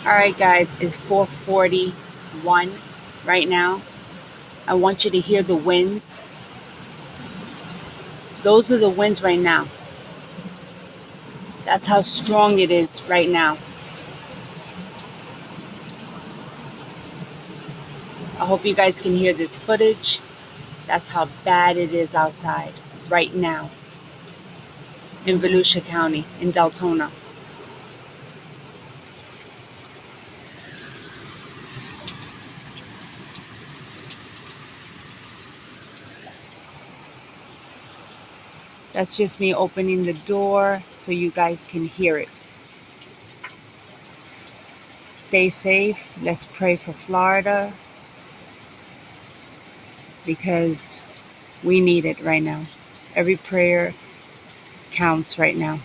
All right, guys, it's 4:41 right now. I want you to hear the winds. Those are the winds right now. That's how strong it is right now. I hope you guys can hear this footage. That's how bad it is outside right now in Volusia County, in Deltona. That's just me opening the door so you guys can hear it. Stay safe. Let's pray for Florida because we need it right now. Every prayer counts right now.